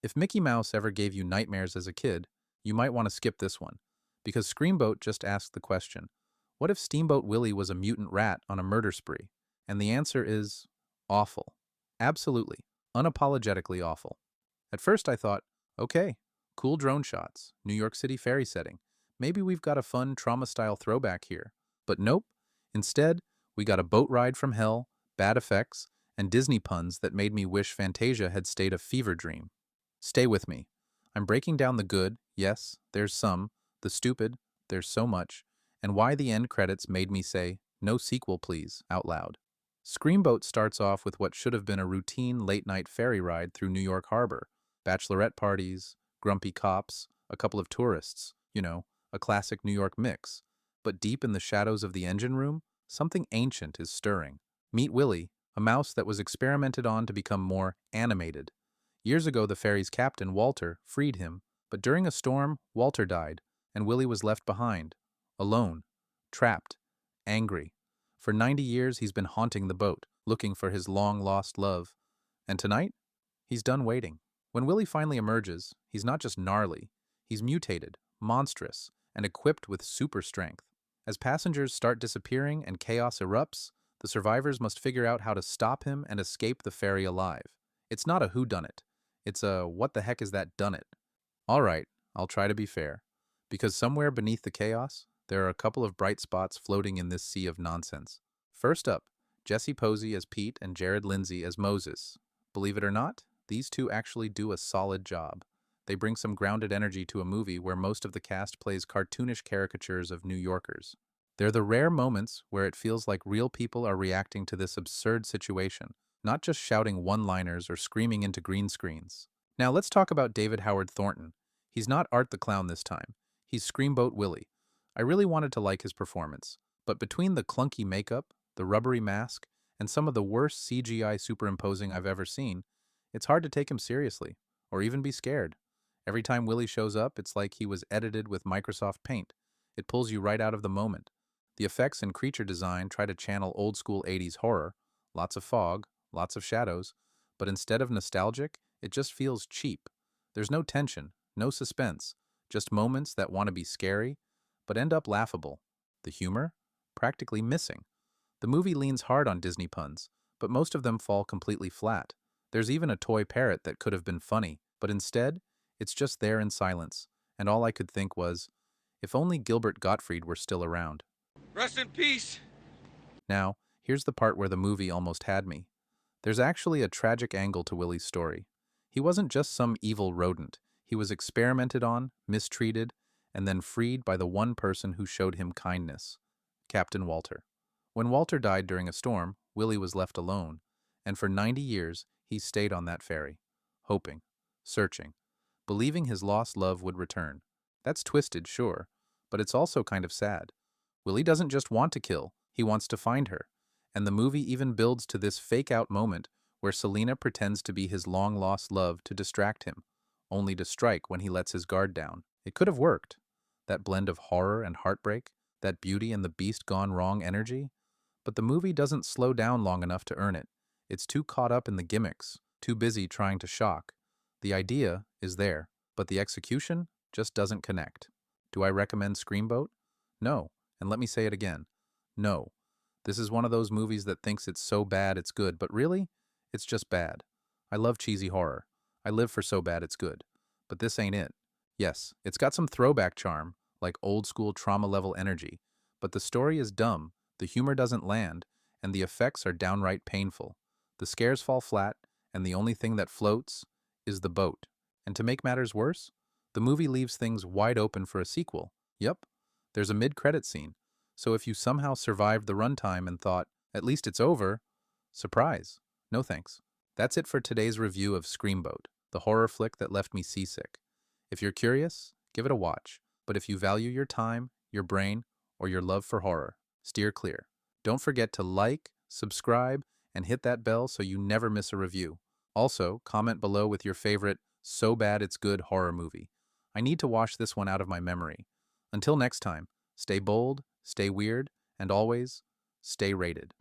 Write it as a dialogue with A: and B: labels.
A: If Mickey Mouse ever gave you nightmares as a kid, you might want to skip this one, because Screamboat just asked the question, what if Steamboat Willie was a mutant rat on a murder spree? And the answer is awful. Absolutely, unapologetically awful. At first I thought, okay, cool drone shots, New York City ferry setting. Maybe we've got a fun trauma-style throwback here. But nope. Instead, we got a boat ride from hell, bad effects, and Disney puns that made me wish Fantasia had stayed a fever dream. Stay with me. I'm breaking down the good, yes, there's some, the stupid, there's so much, and why the end credits made me say, no sequel please, out loud. Screamboat starts off with what should have been a routine late-night ferry ride through New York Harbor. Bachelorette parties, grumpy cops, a couple of tourists, a classic New York mix. But deep in the shadows of the engine room, something ancient is stirring. Meet Willie, a mouse that was experimented on to become more animated. Years ago, the ferry's captain, Walter, freed him, but during a storm, Walter died, and Willie was left behind, alone, trapped, angry. For 90 years, he's been haunting the boat, looking for his long-lost love. And tonight, he's done waiting. When Willie finally emerges, he's not just gnarly, he's mutated, monstrous, and equipped with super strength. As passengers start disappearing and chaos erupts, the survivors must figure out how to stop him and escape the ferry alive. It's not a whodunit. It's a what the heck is that dunnit? All right, I'll try to be fair. Because somewhere beneath the chaos, there are a couple of bright spots floating in this sea of nonsense. First up, Jesse Posey as Pete and Jared Lindsay as Moses. Believe it or not, these two actually do a solid job. They bring some grounded energy to a movie where most of the cast plays cartoonish caricatures of New Yorkers. They're the rare moments where it feels like real people are reacting to this absurd situation, not just shouting one-liners or screaming into green screens. Now let's talk about David Howard Thornton. He's not Art the Clown this time. He's Screamboat Willie. I really wanted to like his performance, but between the clunky makeup, the rubbery mask, and some of the worst CGI superimposing I've ever seen, it's hard to take him seriously, or even be scared. Every time Willie shows up, it's like he was edited with Microsoft Paint. It pulls you right out of the moment. The effects and creature design try to channel old-school 80s horror, lots of fog, lots of shadows, but instead of nostalgic, it just feels cheap. There's no tension, no suspense, just moments that want to be scary, but end up laughable. The humor? Practically missing. The movie leans hard on Disney puns, but most of them fall completely flat. There's even a toy parrot that could have been funny, but instead, it's just there in silence, and all I could think was, if only Gilbert Gottfried were still around.
B: Rest in peace!
A: Now, here's the part where the movie almost had me. There's actually a tragic angle to Willie's story. He wasn't just some evil rodent. He was experimented on, mistreated, and then freed by the one person who showed him kindness, Captain Walter. When Walter died during a storm, Willie was left alone, and for 90 years he stayed on that ferry, hoping, searching, believing his lost love would return. That's twisted, sure, but it's also kind of sad. Willie doesn't just want to kill, he wants to find her, and the movie even builds to this fake-out moment where Selena pretends to be his long-lost love to distract him, only to strike when he lets his guard down. It could have worked. That blend of horror and heartbreak, that beauty and the beast gone wrong energy. But the movie doesn't slow down long enough to earn it. It's too caught up in the gimmicks, too busy trying to shock. The idea is there, but the execution just doesn't connect. Do I recommend Screamboat? No, and let me say it again. No. This is one of those movies that thinks it's so bad it's good, but really, it's just bad. I love cheesy horror. I live for so bad it's good. But this ain't it. Yes, it's got some throwback charm, like old-school trauma-level energy, but the story is dumb, the humor doesn't land, and the effects are downright painful. The scares fall flat, and the only thing that floats is the boat. And to make matters worse, the movie leaves things wide open for a sequel. Yup, there's a mid-credit scene. So if you somehow survived the runtime and thought, at least it's over, surprise. No thanks. That's it for today's review of Screamboat, the horror flick that left me seasick. If you're curious, give it a watch. But if you value your time, your brain, or your love for horror, steer clear. Don't forget to like, subscribe, and hit that bell so you never miss a review. Also, comment below with your favorite so bad it's good horror movie. I need to wash this one out of my memory. Until next time, stay bold, stay weird, and always stay rated.